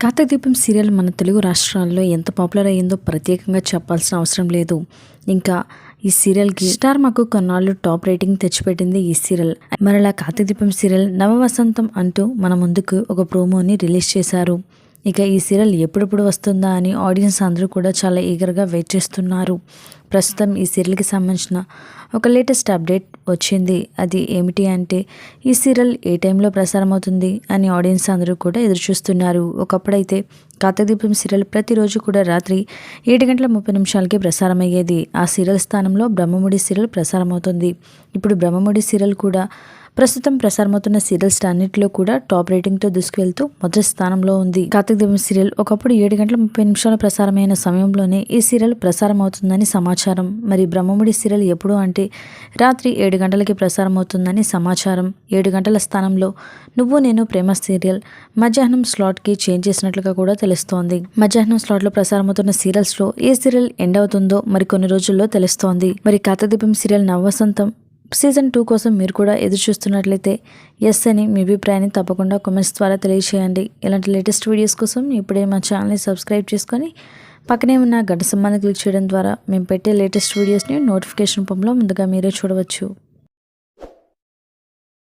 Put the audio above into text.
కార్తీక దీపం సీరియల్ మన తెలుగు రాష్ట్రాల్లో ఎంత పాపులర్ అయ్యిందో ప్రత్యేకంగా చెప్పాల్సిన అవసరం లేదు. ఇంకా ఈ సీరియల్కి స్టార్ మాకు కొన్నాళ్ళు టాప్ రేటింగ్ తెచ్చిపెట్టింది ఈ సీరియల్. మరలా కార్తీక దీపం సీరియల్ నవవసంతం అంటూ మన ముందుకు ఒక ప్రోమోని రిలీజ్ చేశారు. ఇక ఈ సీరియల్ ఎప్పుడెప్పుడు వస్తుందా అని ఆడియన్స్ అందరూ కూడా చాలా ఈగర్గా వెయిట్ చేస్తున్నారు. ప్రస్తుతం ఈ సీరియల్కి సంబంధించిన ఒక లేటెస్ట్ అప్డేట్ వచ్చింది. అది ఏమిటి అంటే ఈ సీరియల్ ఏ టైంలో ప్రసారం అవుతుంది అని ఆడియన్స్ అందరూ కూడా ఎదురు చూస్తున్నారు. ఒకప్పుడైతే కార్తీక దీపం సీరియల్ ప్రతిరోజు కూడా రాత్రి 7:30 ప్రసారం అయ్యేది. ఆ సీరియల్ స్థానంలో బ్రహ్మముడి సీరియల్ ప్రసారం అవుతుంది. ఇప్పుడు బ్రహ్మముడి సీరియల్ కూడా ప్రస్తుతం ప్రసారమవుతున్న సీరియల్స్ అన్నింటిలో కూడా టాప్ రేటింగ్తో దూసుకువెళ్తూ మొదటి స్థానంలో ఉంది. కార్తీక దీపం సీరియల్ ఒకప్పుడు 7:30 ప్రసారమైన సమయంలోనే ఈ సీరియల్ ప్రసారం అవుతుందని సమాచారం. మరి బ్రహ్మముడి సీరియల్ ఎప్పుడు అంటే రాత్రి 7 గంటలకి ప్రసారం అవుతుందని సమాచారం. 7 గంటల స్థానంలో నువ్వు నేను ప్రేమ సీరియల్ మధ్యాహ్నం స్లాట్కి చేంజ్ చేసినట్లుగా కూడా తెలుస్తోంది. మధ్యాహ్నం స్లాట్లో ప్రసారమవుతున్న సీరియల్స్లో ఏ సీరియల్ ఎండ్ అవుతుందో మరికొన్ని రోజుల్లో తెలుస్తోంది. మరి కార్తీక దీపం సీరియల్ నవవసంతం సీజన్ 2 కోసం మీరు కూడా ఎదురు చూస్తున్నట్లయితే ఎస్ అని మీ అభిప్రాయాన్ని తప్పకుండా కామెంట్స్ ద్వారా తెలియజేయండి. ఇలాంటి లేటెస్ట్ వీడియోస్ కోసం ఇప్పుడే మా ఛానల్ని సబ్స్క్రైబ్ చేసుకొని పక్కనే ఉన్న గంట సింహాన్ని క్లిక్ చేయడం ద్వారా మేము పెట్టే లేటెస్ట్ వీడియోస్ని నోటిఫికేషన్ రూపంలో ముందుగా మీరే చూడవచ్చు.